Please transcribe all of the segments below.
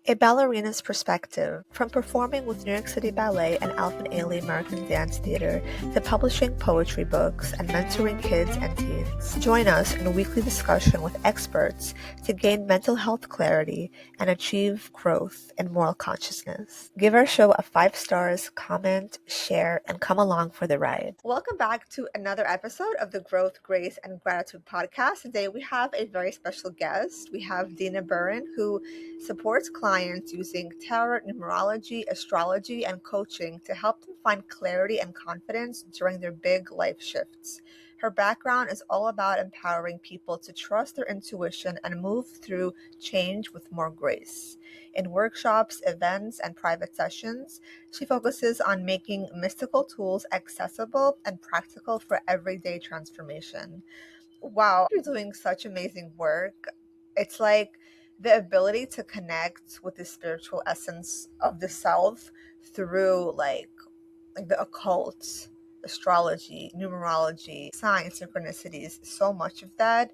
A ballerina's perspective, from performing with New York City Ballet and Alvin Ailey American Dance Theater to publishing poetry books and mentoring kids and teens. Join us in a weekly discussion with experts to gain mental health clarity and achieve growth and moral consciousness. Give our show a 5 stars, comment, share, and come along for the ride. Welcome back to another episode of the Growth, Grace, and Gratitude podcast. Today we have a very special guest. We have Dina Berrin, who supports clients using tarot, numerology, astrology, and coaching to help them find clarity and confidence during their big life shifts. Her background is all about empowering people to trust their intuition and move through change with more grace. In workshops, events, and private sessions, she focuses on making mystical tools accessible and practical for everyday transformation. Wow, you're doing such amazing work. It's like the ability to connect with the spiritual essence of the self through like the occult, astrology, numerology, signs, synchronicities. So much of that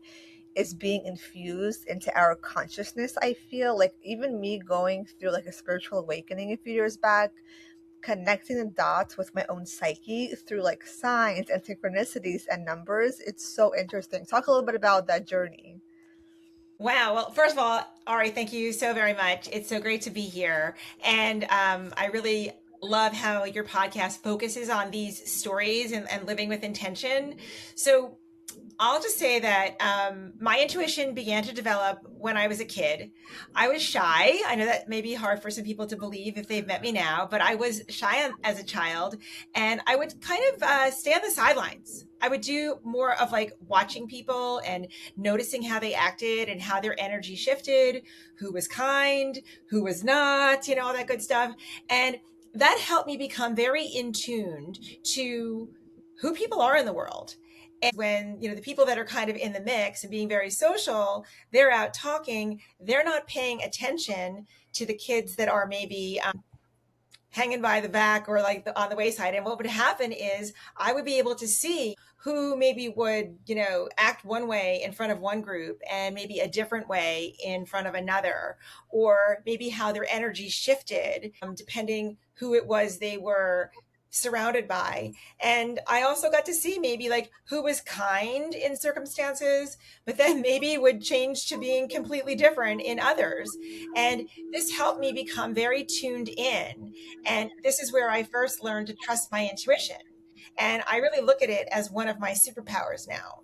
is being infused into our consciousness. I feel like even me going through like a spiritual awakening a few years back, connecting the dots with my own psyche through like signs and synchronicities and numbers. It's so interesting. Talk a little bit about that journey. Wow. Well, first of all, Ari, thank you so very much. It's so great to be here. And I really love how your podcast focuses on these stories and living with intention. So I'll just say that my intuition began to develop when I was a kid. I was shy. I know that may be hard for some people to believe if they've met me now, but I was shy as a child, and I would kind of stay on the sidelines. I would do more of like watching people and noticing how they acted and how their energy shifted, who was kind, who was not, all that good stuff. And that helped me become very in tuned to who people are in the world. And when the people that are kind of in the mix and being very social, they're out talking, they're not paying attention to the kids that are maybe hanging by the back or like on the wayside. And what would happen is I would be able to see who maybe would act one way in front of one group and maybe a different way in front of another, or maybe how their energy shifted depending who it was they were surrounded by. And I also got to see maybe like who was kind in circumstances, but then maybe would change to being completely different in others. And this helped me become very tuned in. And this is where I first learned to trust my intuition. And I really look at it as one of my superpowers now.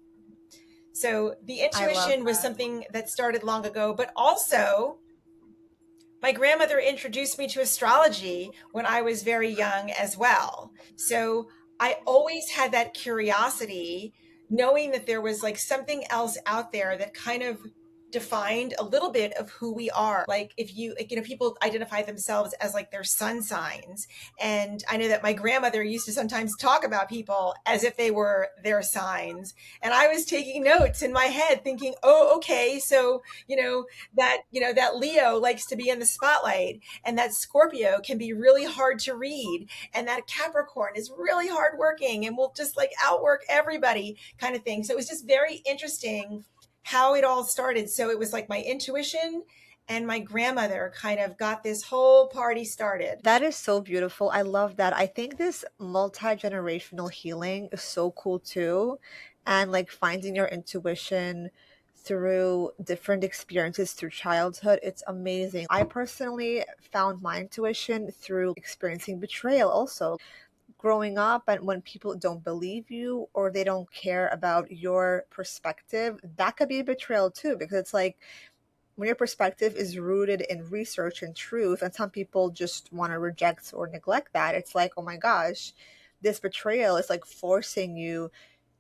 So the I love intuition was that. something that started long ago, but also my grandmother introduced me to astrology when I was very young as well. So I always had that curiosity, knowing that there was like something else out there that kind of defined a little bit of who we are. Like if you, like, people identify themselves as like their sun signs. And I know that my grandmother used to sometimes talk about people as if they were their signs. And I was taking notes in my head thinking, oh, okay. So, that Leo likes to be in the spotlight, and that Scorpio can be really hard to read, and that Capricorn is really hardworking and will just like outwork everybody kind of thing. So it was just very interesting how it all started. So it was like my intuition and my grandmother kind of got this whole party started. That is so beautiful. I love that. I think this multi-generational healing is so cool too. And like finding your intuition through different experiences through childhood, it's amazing. I personally found my intuition through experiencing betrayal also. Growing up, and when people don't believe you or they don't care about your perspective, that could be a betrayal too, because it's like when your perspective is rooted in research and truth, and some people just want to reject or neglect that, it's like, oh my gosh, this betrayal is like forcing you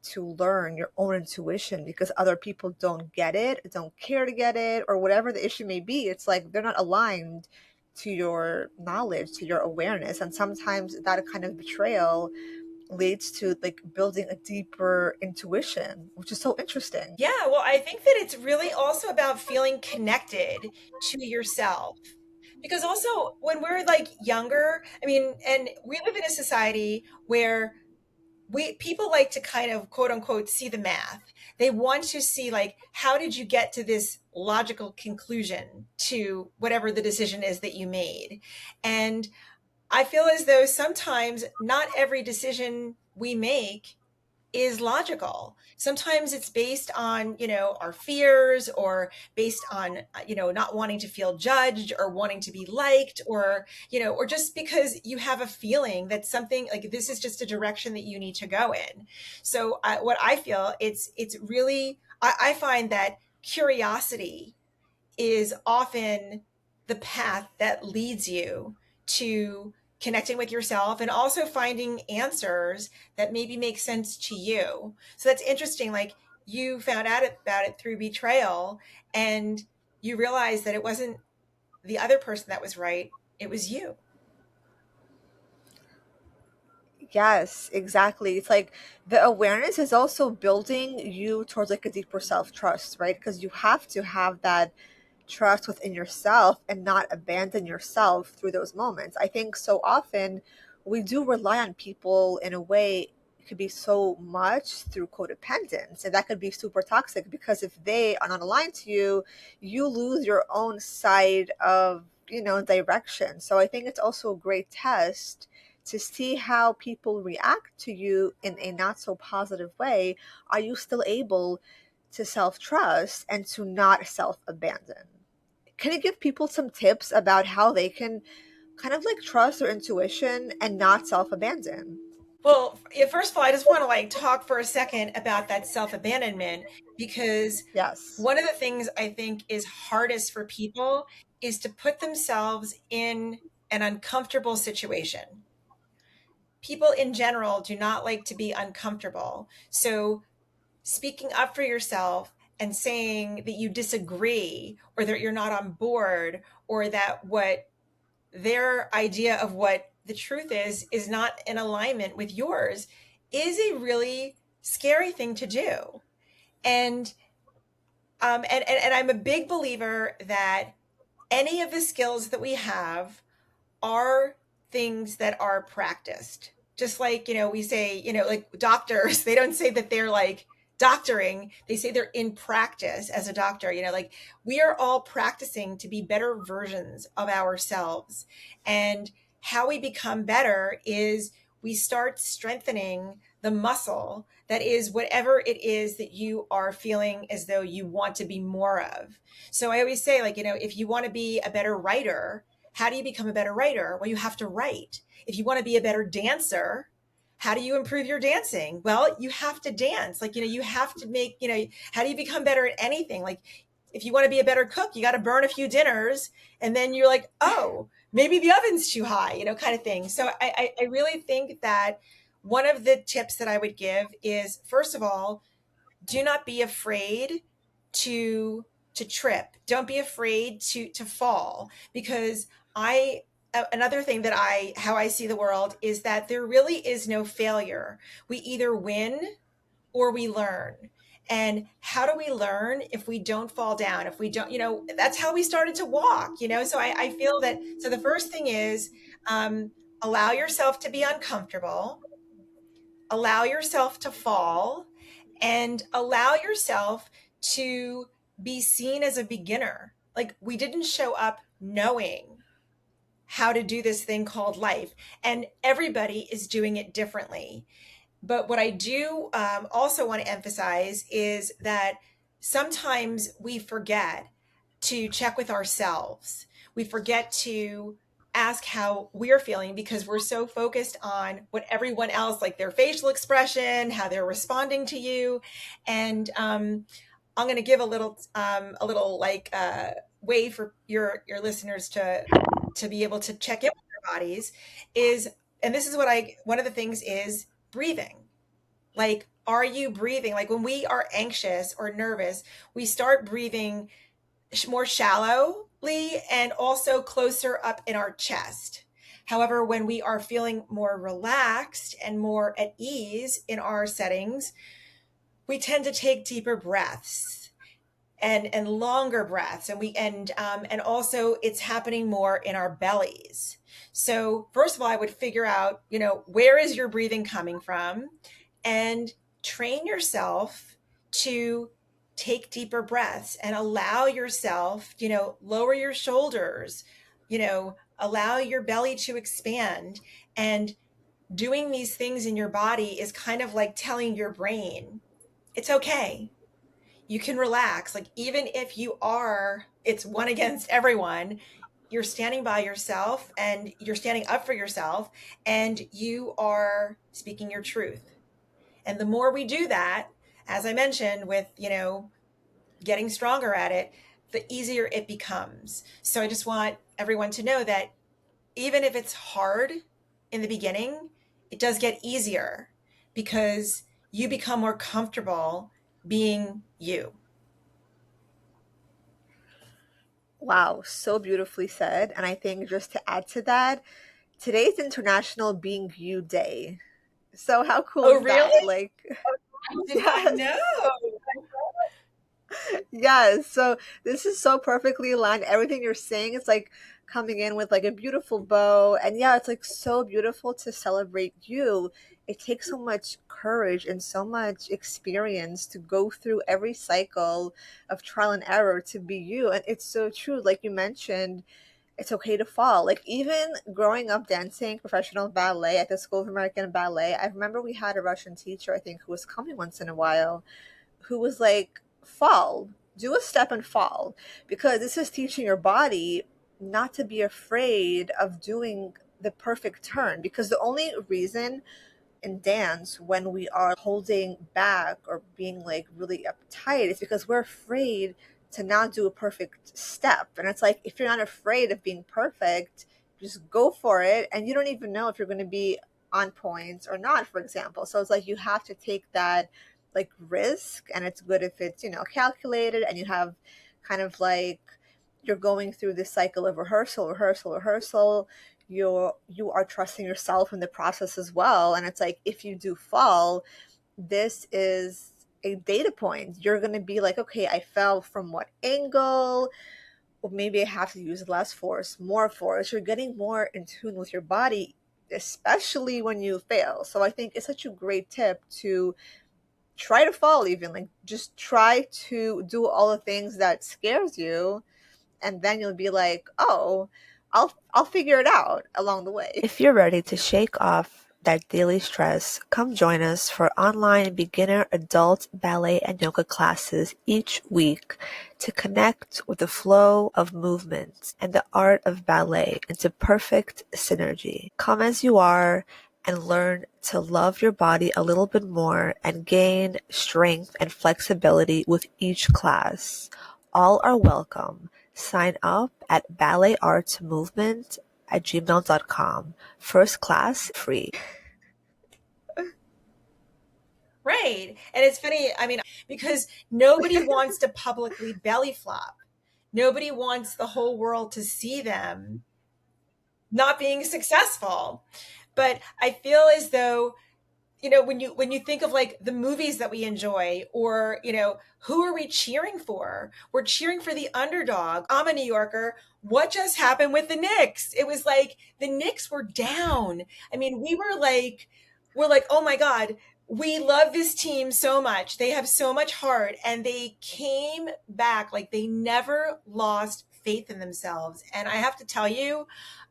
to learn your own intuition because other people don't get it, don't care to get it, or whatever the issue may be. It's like they're not aligned to your knowledge, to your awareness. And sometimes that kind of betrayal leads to like building a deeper intuition, which is so interesting. Yeah, well, I think that it's really also about feeling connected to yourself. Because also when we're like younger, I mean, and we live in a society where we people like to kind of quote unquote see the math. They want to see like how did you get to this logical conclusion to whatever the decision is that you made. And I feel as though sometimes not every decision we make is logical. Sometimes it's based on, our fears, or based on, not wanting to feel judged or wanting to be liked, or just because you have a feeling that something like this is just a direction that you need to go in. So what I feel it's really, I find that curiosity is often the path that leads you to connecting with yourself and also finding answers that maybe make sense to you. So that's interesting. Like you found out about it through Betrayal, and you realized that it wasn't the other person that was right, it was you. Yes, exactly. It's like the awareness is also building you towards like a deeper self-trust, right? Because you have to have that trust within yourself and not abandon yourself through those moments. I think so often we do rely on people in a way, it could be so much through codependence, and that could be super toxic because if they are not aligned to you, you lose your own side of, direction. So I think it's also a great test to see how people react to you in a not so positive way. Are you still able to self trust and to not self abandon? Can you give people some tips about how they can kind of like trust their intuition and not self abandon? Well, yeah, first of all, I just want to like talk for a second about that self-abandonment, because Yes. one of the things I think is hardest for people is to put themselves in an uncomfortable situation. People in general do not like to be uncomfortable. So speaking up for yourself and saying that you disagree, or that you're not on board, or that what their idea of what the truth is not in alignment with yours, is a really scary thing to do. And and I'm a big believer that any of the skills that we have are things that are practiced. Just like, we say, like doctors, they don't say that they're like doctoring, they say they're in practice as a doctor, like we are all practicing to be better versions of ourselves. And how we become better is we start strengthening the muscle that is whatever it is that you are feeling as though you want to be more of. So I always say, like, if you want to be a better writer, how do you become a better writer? Well, you have to write. If you want to be a better dancer, how do you improve your dancing? Well, you have to dance. Like, you have to make, how do you become better at anything? Like, if you want to be a better cook, you got to burn a few dinners. And then you're like, oh, maybe the oven's too high, kind of thing. So I really think that one of the tips that I would give is, first of all, do not be afraid to trip. Don't be afraid to fall, because I another thing that I how I see the world is that there really is no failure. We either win or we learn. And how do we learn if we don't fall down? If we don't, that's how we started to walk, So I feel that, so the first thing is, um, allow yourself to be uncomfortable, allow yourself to fall, and allow yourself to be seen as a beginner. Like we didn't show up knowing how to do this thing called life, and everybody is doing it differently. But what I do also want to emphasize is that sometimes we forget to check with ourselves. We forget to ask how we're feeling because we're so focused on what everyone else, like their facial expression, how they're responding to you. And I'm going to give a little like way for your listeners to be able to check in with their bodies is, and this is what one of the things is breathing. Like, are you breathing? Like when we are anxious or nervous, we start breathing more shallowly and also closer up in our chest. However, when we are feeling more relaxed and more at ease in our settings, we tend to take deeper breaths and longer breaths, and also it's happening more in our bellies. So first of all, I would figure out, where is your breathing coming from? and train yourself to take deeper breaths and allow yourself, lower your shoulders, allow your belly to expand. And doing these things in your body is kind of like telling your brain, it's okay. You can relax. Like, even if it's one against everyone, you're standing by yourself and you're standing up for yourself and you are speaking your truth. And the more we do that, as I mentioned, with, getting stronger at it, the easier it becomes. So I just want everyone to know that even if it's hard in the beginning, it does get easier because you become more comfortable being you. Wow, so beautifully said. And I think just to add to that, today's International Being You Day. So how cool Oh, is that? really? Like, I did not yes. know. Yes, so this is so perfectly aligned. Everything you're saying is like coming in with like a beautiful bow. And yeah, it's like so beautiful to celebrate you. It takes so much courage and so much experience to go through every cycle of trial and error to be you. And it's so true. Like you mentioned, it's okay to fall. Like even growing up dancing professional ballet at the School of American Ballet, I remember we had a Russian teacher, I think, who was coming once in a while who was like, fall, do a step and fall, because this is teaching your body not to be afraid of doing the perfect turn. Because the only reason in dance when we are holding back or being like really uptight is because we're afraid to not do a perfect step. And it's like, if you're not afraid of being perfect, just go for it. And you don't even know if you're going to be on point or not, for example. So it's like you have to take that like risk. And it's good if it's, calculated, and you have kind of like you're going through this cycle of rehearsal. You are trusting yourself in the process as well. And it's like, if you do fall, this is a data point. You're going to be like, okay, I fell from what angle? Or maybe I have to use less force, more force. You're getting more in tune with your body, especially when you fail. So I think it's such a great tip to try to fall. Even like just try to do all the things that scares you, and then you'll be like, oh, I'll figure it out along the way. If you're ready to shake off that daily stress, come join us for online beginner, adult, ballet, and yoga classes each week to connect with the flow of movement and the art of ballet into perfect synergy. Come as you are and learn to love your body a little bit more and gain strength and flexibility with each class. All are welcome. Sign up at balletartsmovement@gmail.com. First class free. Right. And it's funny, I mean, because nobody wants to publicly belly flop. Nobody wants the whole world to see them not being successful. But I feel as though, when you think of like the movies that we enjoy, or who are we cheering for? We're cheering for the underdog. I'm a New Yorker. What just happened with the Knicks? It was like the Knicks were down. I mean, we're like, oh my god, we love this team so much. They have so much heart, and they came back. Like, they never lost faith in themselves. And I have to tell you,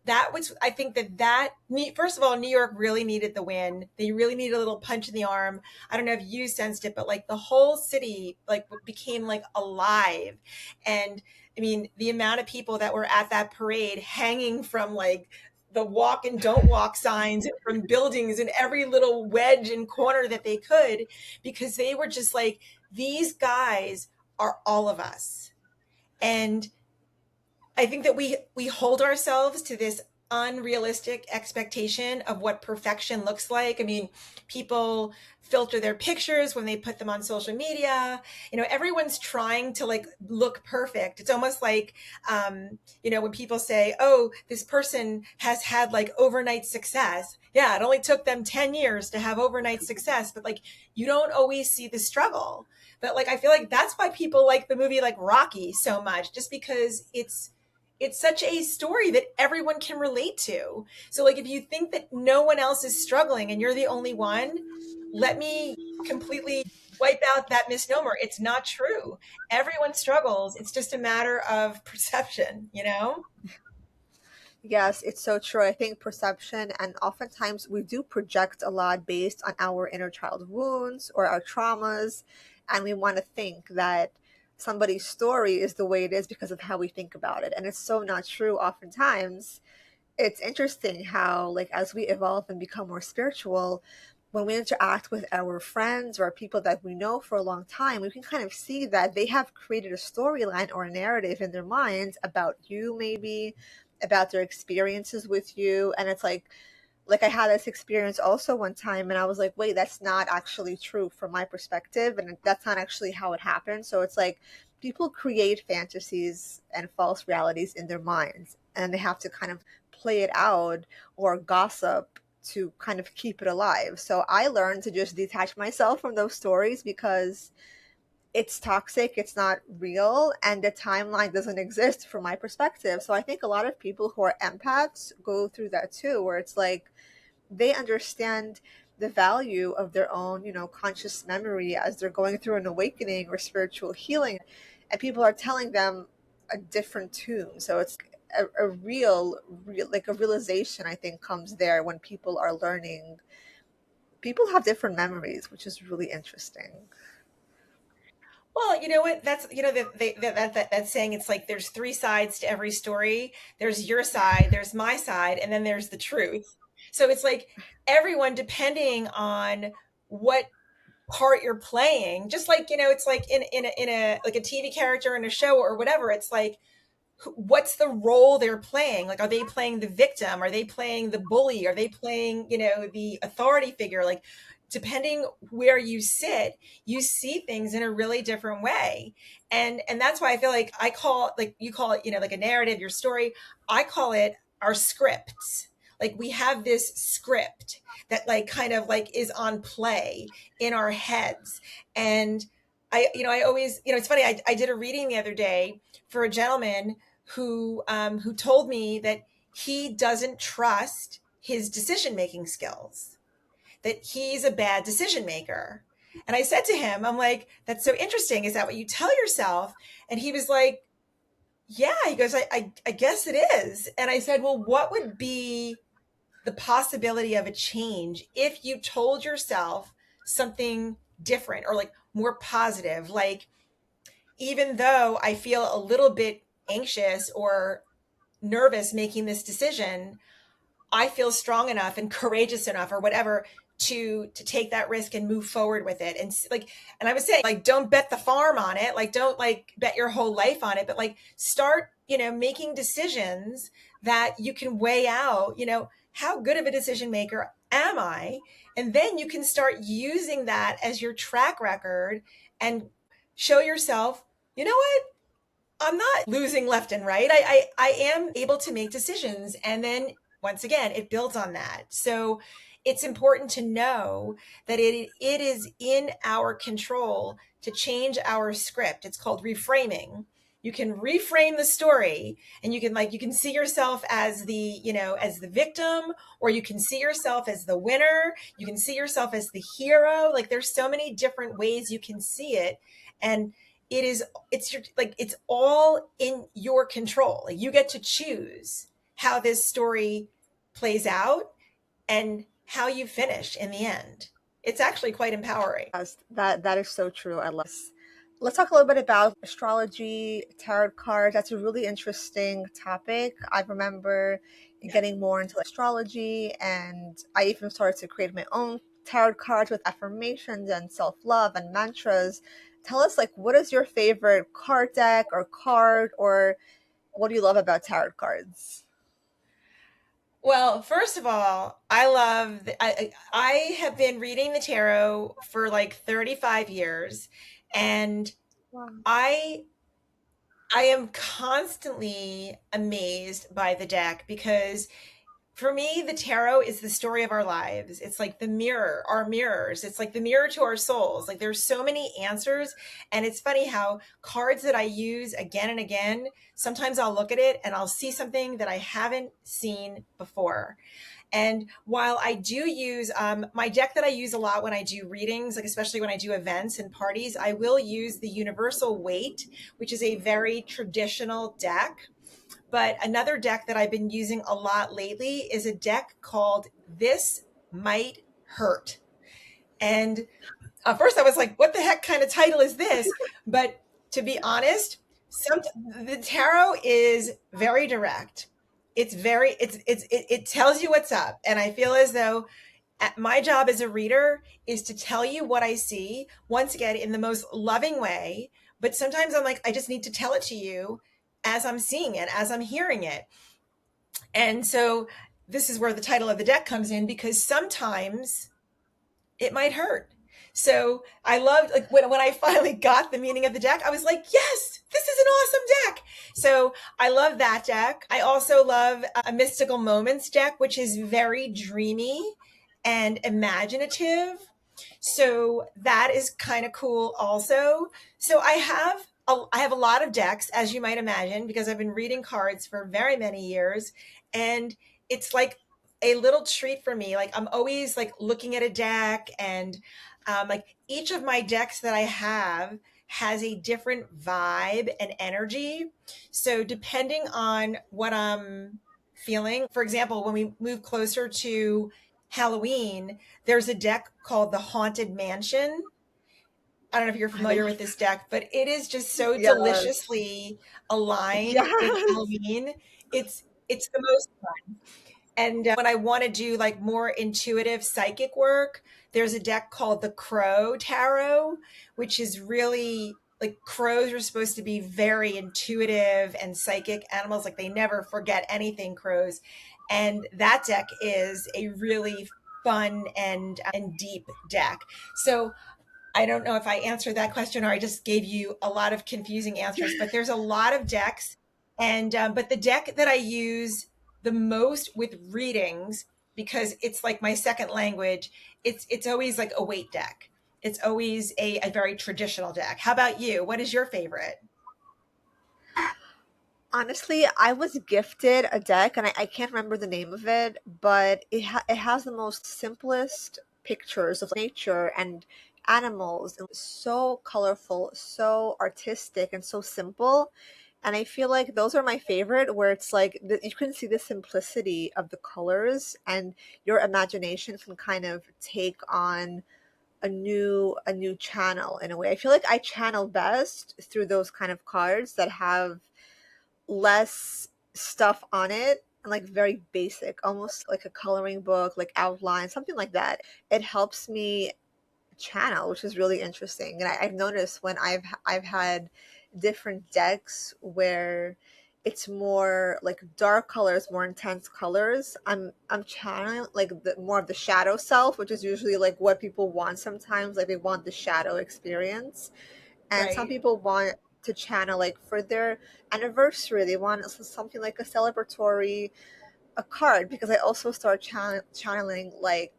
I think that first of all, New York really needed the win. They really needed a little punch in the arm. I don't know if you sensed it, but like the whole city like became like alive. And I mean, the amount of people that were at that parade hanging from like the walk and don't walk signs and from buildings and every little wedge and corner that they could, because they were just like, these guys are all of us. And I think that we hold ourselves to this unrealistic expectation of what perfection looks like. I mean, people filter their pictures when they put them on social media. Everyone's trying to like look perfect. It's almost like, when people say, oh, this person has had like overnight success. Yeah, it only took them 10 years to have overnight success, but like, you don't always see the struggle. But like, I feel like that's why people like the movie like Rocky so much, just because it's such a story that everyone can relate to. So like if you think that no one else is struggling and you're the only one, let me completely wipe out that misnomer. It's not true. Everyone struggles. It's just a matter of perception, you know? Yes, it's so true. I think perception, and oftentimes we do project a lot based on our inner child wounds or our traumas. And we want to think that somebody's story is the way it is because of how we think about it. And it's so not true oftentimes. It's interesting how, like, as we evolve and become more spiritual, when we interact with our friends or people that we know for a long time, we can kind of see that they have created a storyline or a narrative in their minds about you, maybe about their experiences with you. And it's like I had this experience also one time, and I was like, wait, that's not actually true from my perspective, and that's not actually how it happened. So it's like people create fantasies and false realities in their minds, and they have to kind of play it out or gossip to kind of keep it alive. So I learned to just detach myself from those stories because it's toxic, it's not real, and the timeline doesn't exist from my perspective. So I think a lot of people who are empaths go through that too, where it's like they understand the value of their own, conscious memory as they're going through an awakening or spiritual healing, and people are telling them a different tune. So it's a real, like a realization, I think, comes there when people are learning. People have different memories, which is really interesting. Well, you know what? That's that saying. It's like there's three sides to every story. There's your side, there's my side, and then there's the truth. So it's like everyone, depending on what part you're playing, just like it's like in a like a TV character in a show or whatever. It's like what's the role they're playing? Like, are they playing the victim? Are they playing the bully? Are they playing, the authority figure? Like, depending where you sit, you see things in a really different way. And that's why I feel like I call, like you call it, like a narrative, your story. I call it our scripts. Like we have this script that like kind of like is on play in our heads. And I always, it's funny. I did a reading the other day for a gentleman who told me that he doesn't trust his decision making skills, that he's a bad decision maker. And I said to him, I'm like, that's so interesting. Is that what you tell yourself? And he was like, yeah. He goes, I guess it is. And I said, well, what would be the possibility of a change if you told yourself something different or like more positive? Like, even though I feel a little bit anxious or nervous making this decision, I feel strong enough and courageous enough or whatever to take that risk and move forward with it. And like, and I was saying, like, don't bet the farm on it. Like, don't like bet your whole life on it, but like start, making decisions that you can weigh out, how good of a decision maker am I? And then you can start using that as your track record and show yourself, you know what? I'm not losing left and right. I am able to make decisions. And then once again, it builds on that. So it's important to know that it is in our control to change our script. It's called reframing. You can reframe the story and you can see yourself as as the victim, or you can see yourself as the winner. You can see yourself as the hero. Like there's so many different ways you can see it. And it's all in your control. Like you get to choose how this story plays out and how you finish in the end. It's actually quite empowering. Yes, that is so true. I love this. Let's talk a little bit about astrology, tarot cards. That's a really interesting topic. I remember Yeah. getting more into astrology, and I even started to create my own tarot cards with affirmations and self-love and mantras. Tell us, like, what is your favorite card deck or card, or what do you love about tarot cards? Well, first of all, I love I have been reading the tarot for like 35 years, and Wow. I I am constantly amazed by the deck because For me, the tarot is the story of our lives. It's like the mirror, our mirrors. It's like the mirror to our souls. Like there's so many answers. And it's funny how cards that I use again and again, sometimes I'll look at it and I'll see something that I haven't seen before. And while I do use my deck that I use a lot when I do readings, like especially when I do events and parties, I will use the Universal Weight, which is a very traditional deck. But another deck that I've been using a lot lately is a deck called This Might Hurt. And at first I was like, what the heck kind of title is this? But to be honest, some the tarot is very direct. It tells you what's up. And I feel as though my job as a reader is to tell you what I see, once again, in the most loving way. But sometimes I'm like, I just need to tell it to you as I'm seeing it, as I'm hearing it. And so this is where the title of the deck comes in, because sometimes it might hurt. So I loved, like, when I finally got the meaning of the deck, I was like, yes, this is an awesome deck. So I love that deck. I also love a Mystical Moments deck, which is very dreamy and imaginative. So that is kind of cool also. So I have a lot of decks, as you might imagine, because I've been reading cards for very many years. And it's like a little treat for me. Like I'm always like looking at a deck, and like each of my decks that I have has a different vibe and energy. So depending on what I'm feeling, for example, when we move closer to Halloween, there's a deck called the Haunted Mansion. I don't know if you're I familiar love with this deck, but it is just so Yes. deliciously aligned with Yes. Halloween. It's the most fun. And when I want to do like more intuitive psychic work, there's a deck called the Crow Tarot, which is really like, crows are supposed to be very intuitive and psychic animals. Like they never forget anything, crows. And that deck is a really fun and deep deck. So I don't know if I answered that question or I just gave you a lot of confusing answers, but there's a lot of decks. And, but the deck that I use the most with readings, because it's like my second language, it's always like a weight deck. It's always a very traditional deck. How about you? What is your favorite? Honestly, I was gifted a deck, and I can't remember the name of it, but it has the most simplest pictures of nature and animals, and so colorful, so artistic, and so simple. And I feel like those are my favorite, where it's like you can see the simplicity of the colors, and your imagination can kind of take on a new channel in a way. I feel like I channel best through those kind of cards that have less stuff on it and like very basic, almost like a coloring book, like outline, something like that. It helps me channel, which is really interesting. And I've noticed when I've had different decks where it's more like dark colors, more intense colors. I'm channeling like the more of the shadow self, which is usually like what people want sometimes. Like they want the shadow experience, and some Right. people want to channel like for their anniversary. They want something like a celebratory a card, because I also start channeling like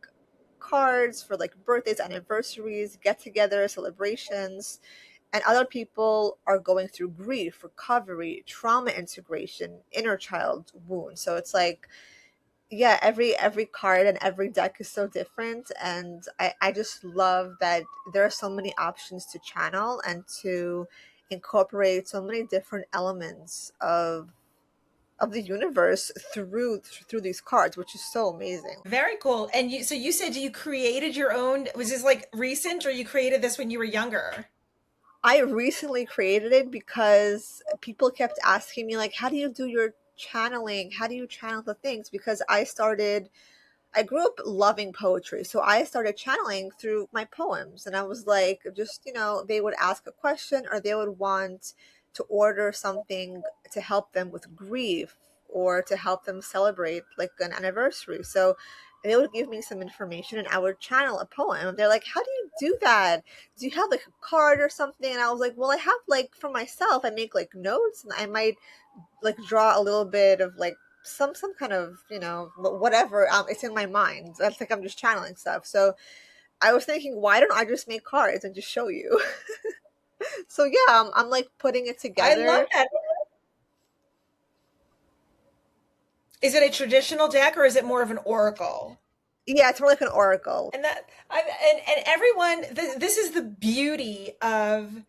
cards for like birthdays, anniversaries, get-together, celebrations. And other people are going through grief, recovery, trauma integration, inner child wound. So it's like, yeah, every card and every deck is so different, and I just love that there are so many options to channel and to incorporate so many different elements of the universe through these cards, which is so amazing. Very cool. And so you said you created your own, was this like recent or you created this when you were younger? I recently created it because people kept asking me like, how do you do your channeling? How do you channel the things? Because I grew up loving poetry. So I started channeling through my poems. And I was like, just, they would ask a question, or they would want to order something to help them with grief or to help them celebrate like an anniversary. So they would give me some information and I would channel a poem. And they're like, how do you do that? Do you have like a card or something? And I was like, well, I have like for myself, I make like notes, and I might like draw a little bit of like some kind of, whatever, it's in my mind. That's like I'm just channeling stuff. So I was thinking, why don't I just make cards and just show you? So yeah, I'm like putting it I love together. that. Is it a traditional deck or is it more of an oracle? Yeah, it's more like an oracle. And that and everyone, this is the beauty of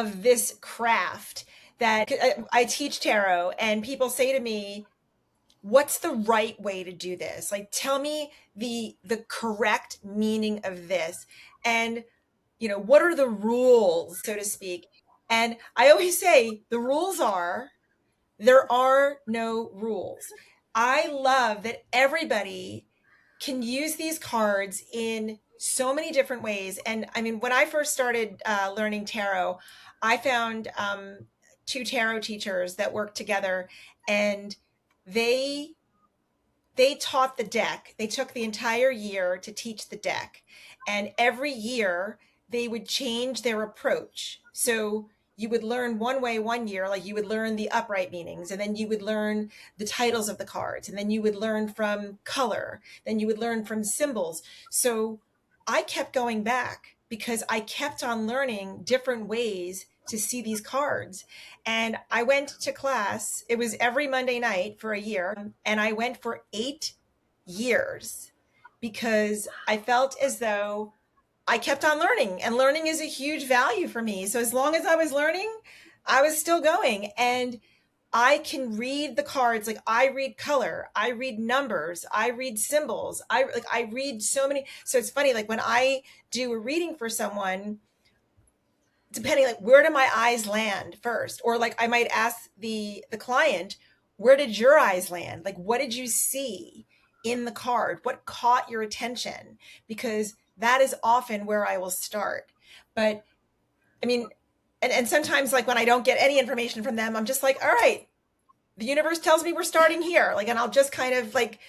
this craft, that I teach tarot and people say to me, what's the right way to do this? Like, tell me the correct meaning of this. And what are the rules, so to speak? And I always say the rules are, there are no rules. I love that everybody can use these cards in so many different ways. And I mean, when I first started learning tarot, I found two tarot teachers that worked together, and they they taught the deck. They took the entire year to teach the deck. And every year they would change their approach. So you would learn one way one year, like you would learn the upright meanings, and then you would learn the titles of the cards, and then you would learn from color, then you would learn from symbols. So I kept going back because I kept on learning different ways to see these cards. And I went to class. It was every Monday night for a year. And I went for 8 years because I felt as though I kept on learning, and learning is a huge value for me. So as long as I was learning, I was still going. And I can read the cards. Like, I read color, I read numbers, I read symbols. I read so many. So it's funny, like when I do a reading for someone, depending, like, where do my eyes land first? Or like I might ask the client, where did your eyes land? Like, what did you see in the card? What caught your attention? Because that is often where I will start. But I mean, and sometimes, like when I don't get any information from them, I'm just like, all right, the universe tells me we're starting here. Like, and I'll just kind of like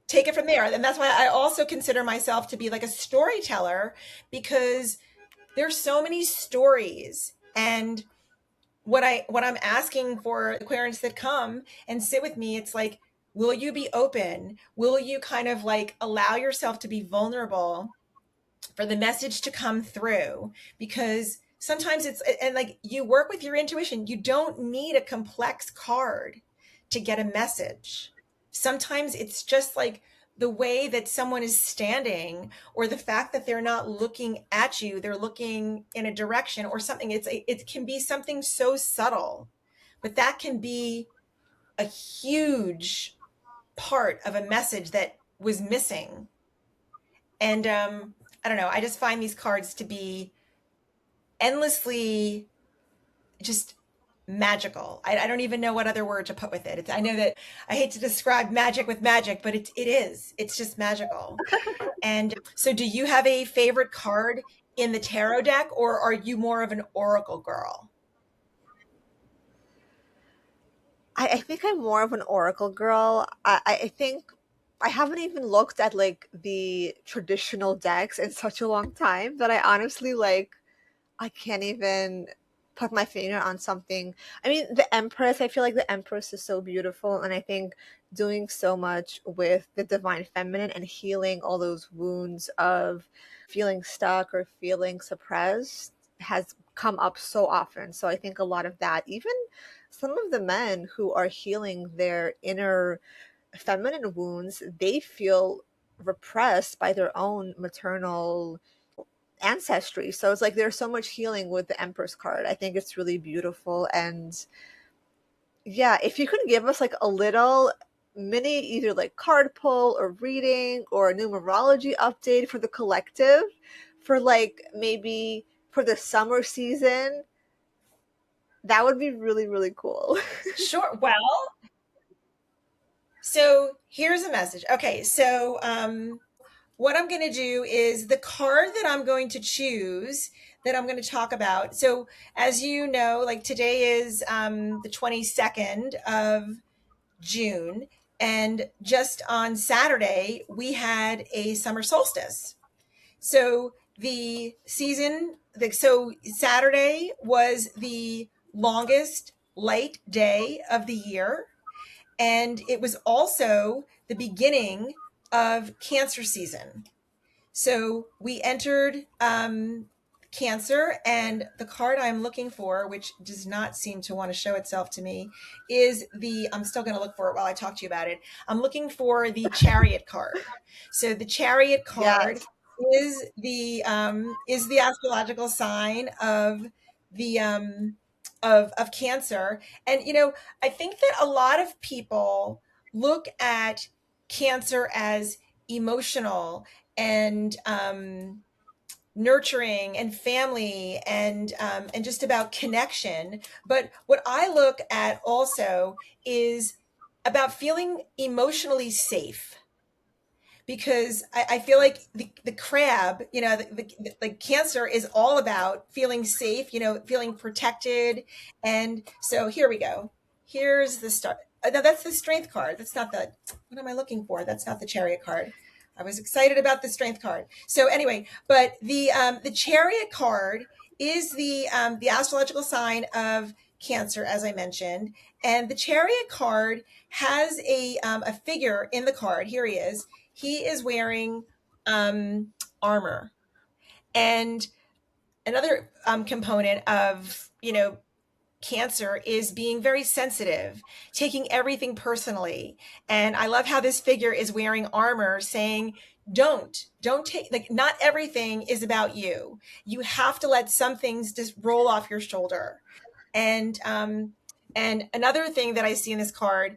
take it from there. And that's why I also consider myself to be like a storyteller, because there's so many stories. And what I'm asking for the Aquarians that come and sit with me, it's like, will you be open? Will you kind of like allow yourself to be vulnerable for the message to come through? Because sometimes it's, and like, you work with your intuition. You don't need a complex card to get a message. Sometimes it's just like the way that someone is standing, or the fact that they're not looking at you, they're looking in a direction or something. It can be something so subtle, but that can be a huge part of a message that was missing. And I don't know, I just find these cards to be endlessly just magical. I don't even know what other word to put with it. I know that I hate to describe magic with magic, but it is. It's just magical. And so, do you have a favorite card in the tarot deck, or are you more of an oracle girl? I think I'm more of an oracle girl. I think I haven't even looked at like the traditional decks in such a long time that I honestly like I can't even put my finger on something. I mean, the Empress, I feel like the Empress is so beautiful, and I think doing so much with the divine feminine and healing all those wounds of feeling stuck or feeling suppressed has come up so often. So I think a lot of that, even some of the men who are healing their inner feminine wounds, they feel repressed by their own maternal ancestry. So it's like there's so much healing with the Empress card. I think it's really beautiful. And yeah, if you could give us like a little mini, either like card pull or reading or a numerology update for the collective, for like maybe for the summer season, that would be really, really cool. Sure. Well, so here's a message. Okay, so what I'm going to do is the card that I'm going to choose, that I'm going to talk about. So, as you know, like today is the 22nd of June, and just on Saturday, we had a summer solstice. So, so Saturday was the longest light day of the year. And it was also the beginning of Cancer season. So we entered Cancer, and the card I'm looking for, which does not seem to want to show itself to me, is I'm still going to look for it while I talk to you about it. I'm looking for the Chariot card. So the Chariot card Yes. is the astrological sign of the of Cancer. And I think that a lot of people look at Cancer as emotional and nurturing and family and just about connection. But what I look at also is about feeling emotionally safe, because I feel like the crab, the Cancer is all about feeling safe, feeling protected. And so here we go. Here's the start. No, that's the Strength card. That's not the, what am I looking for? That's not the Chariot card. I was excited about the Strength card. So anyway, but the Chariot card is the astrological sign of Cancer, as I mentioned. And the Chariot card has a figure in the card. Here he is. He is wearing armor. And another component of, Cancer is being very sensitive, taking everything personally. And I love how this figure is wearing armor, saying, don't take, like, not everything is about you. You have to let some things just roll off your shoulder. And another thing that I see in this card,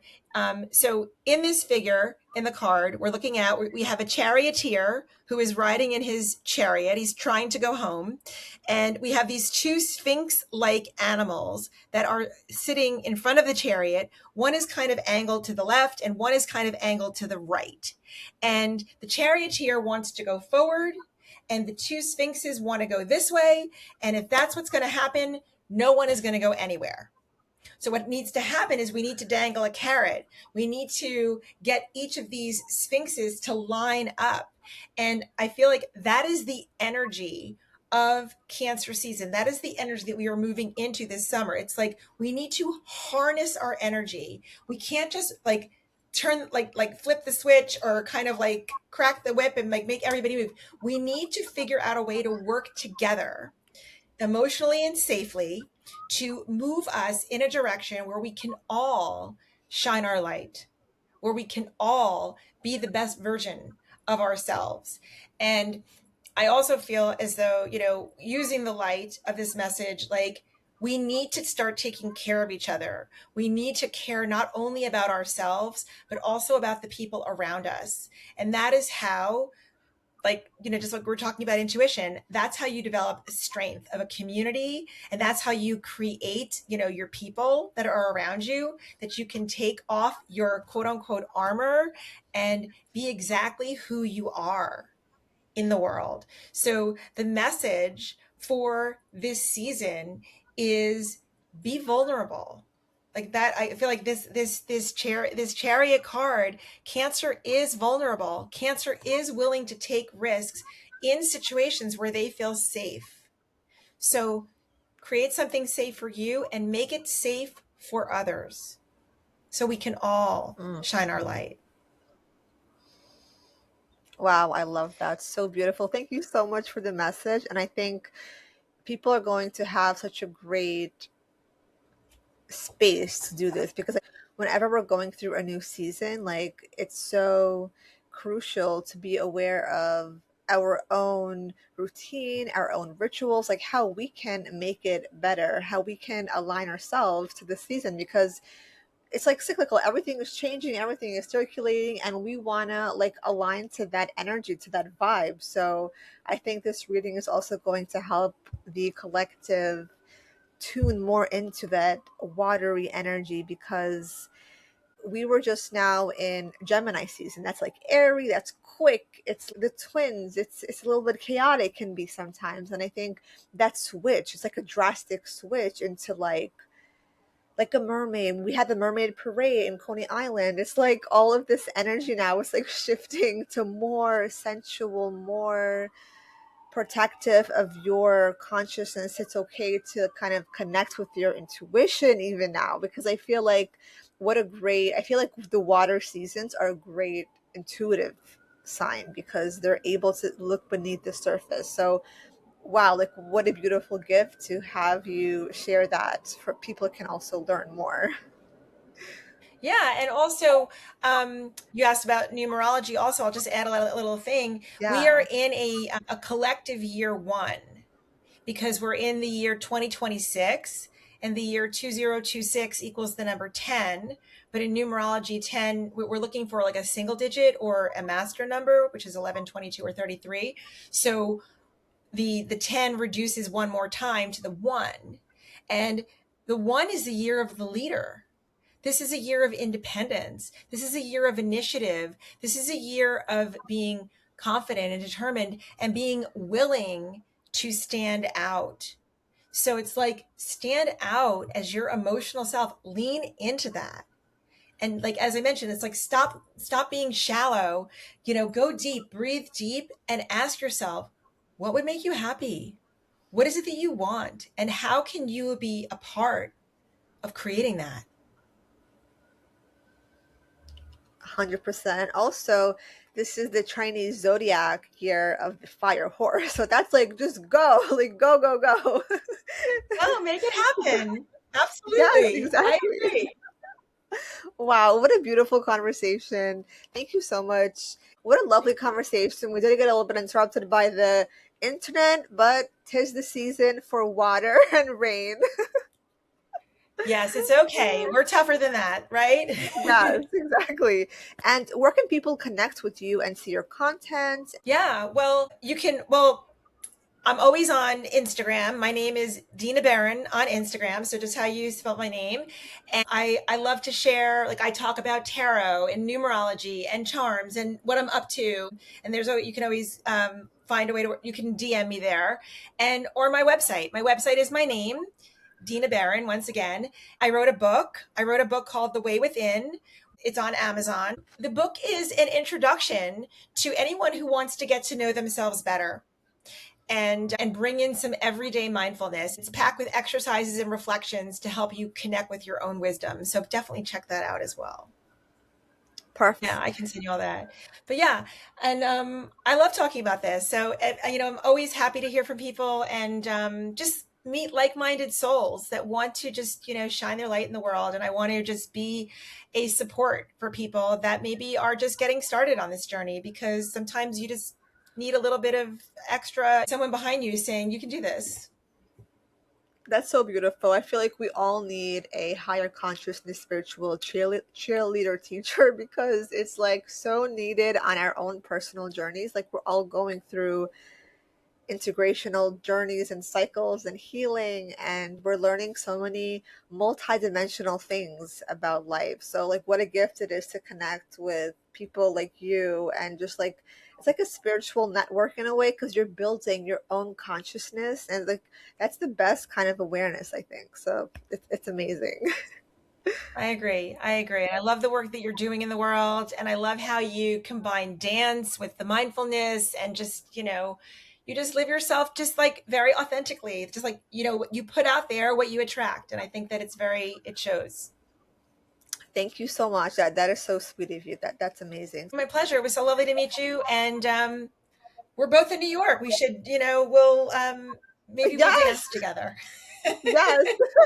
so in this figure in the card, we're looking at, we have a charioteer who is riding in his chariot. He's trying to go home. And we have these two sphinx-like animals that are sitting in front of the chariot. One is kind of angled to the left and one is kind of angled to the right. And the charioteer wants to go forward and the two sphinxes want to go this way. And if that's what's going to happen, no one is going to go anywhere. So what needs to happen is we need to dangle a carrot. We need to get each of these sphinxes to line up. And I feel like that is the energy of Cancer season. That is the energy that we are moving into this summer. It's like we need to harness our energy. We can't just like turn like flip the switch or kind of like crack the whip and like make everybody move. We need to figure out a way to work together emotionally and safely to move us in a direction where we can all shine our light, where we can all be the best version of ourselves. And I also feel as though, using the light of this message, like we need to start taking care of each other. We need to care not only about ourselves, but also about the people around us. And that is how, like, just like we're talking about intuition, that's how you develop strength of a community. And that's how you create, your people that are around you, that you can take off your quote unquote armor and be exactly who you are in the world. So the message for this season is be vulnerable. Like that, I feel like this chariot card, Cancer is vulnerable. Cancer is willing to take risks in situations where they feel safe. So create something safe for you and make it safe for others so we can all Mm. shine our light. Wow, I love that. So beautiful. Thank you so much for the message. And I think people are going to have such a great space to do this because whenever we're going through a new season, like it's so crucial to be aware of our own routine, our own rituals, like how we can make it better, how we can align ourselves to the season because it's like cyclical. Everything is changing, everything is circulating, and we want to like align to that energy, to that vibe. So I think this reading is also going to help the collective tune more into that watery energy because we were just now in Gemini season. That's like airy, that's quick, it's the twins, it's a little bit chaotic can be sometimes. And I think that switch, it's like a drastic switch into like a mermaid. We had the mermaid parade in Coney Island. It's like all of this energy now is like shifting to more sensual, more protective of your consciousness. It's okay to kind of connect with your intuition even now because I feel like what a great, I feel like the water seasons are a great intuitive sign because they're able to look beneath the surface. So wow, like what a beautiful gift to have you share that for people can also learn more. Yeah, and also you asked about numerology. Also, I'll just add a little thing. We are Yeah, in a collective year one because we're in the year 2026, and the year 2026 equals the number 10. But in numerology, 10, we're looking for like a single digit or a master number, which is 11, 22, or 33. So the 10 reduces one more time to the one. And the one is the year of the leader. This is a year of independence. This is a year of initiative. This is a year of being confident and determined and being willing to stand out. So it's like stand out as your emotional self, lean into that. And like as I mentioned, it's like stop being shallow, go deep, breathe deep and ask yourself, what would make you happy? What is it that you want? And how can you be a part of creating that? 100%. Also, this is the Chinese zodiac year of the fire horse. So that's like just go, like go, go, go. Oh, make it happen. Yes, Absolutely. I exactly. agree. Wow, what a beautiful conversation. Thank you so much. What a lovely conversation. We did get a little bit interrupted by the internet, but 'tis the season for water and rain. Yes, it's okay. We're tougher than that, right? Yes, exactly. And where can people connect with you and see your content? Yeah, well, I'm always on Instagram. My name is Dina Berrin on Instagram, so just how you spell my name. And I love to share, like I talk about tarot and numerology and charms and what I'm up to. And you can always find a way to, you can DM me there, and or my website. My website is my name, Dina Berrin. Once again, I wrote a book. I wrote a book called The Way Within. It's on Amazon. The book is an introduction to anyone who wants to get to know themselves better and bring in some everyday mindfulness. It's packed with exercises and reflections to help you connect with your own wisdom. So definitely check that out as well. Yeah, Perfect. I can send you all that. But yeah, and I love talking about this. So I'm always happy to hear from people and just meet like-minded souls that want to just shine their light in the world. And I want to just be a support for people that maybe are just getting started on this journey, because sometimes you just need a little bit of extra, someone behind you saying you can do this. That's so beautiful. I feel like we all need a higher consciousness spiritual cheerleader teacher because it's like so needed on our own personal journeys. Like we're all going through integrational journeys and cycles and healing, and we're learning so many multidimensional things about life. So like what a gift it is to connect with people like you, and just like it's like a spiritual network in a way because you're building your own consciousness, and like that's the best kind of awareness, I think. So it's amazing. I agree. I agree. I love the work that you're doing in the world. And I love how you combine dance with the mindfulness and just, you just live yourself just like very authentically, just like, what you put out there, what you attract. And I think that it shows. Thank you so much. That is so sweet of you. That's amazing. My pleasure. It was so lovely to meet you. And we're both in New York. We should, maybe we'll Yes, dance together. yes.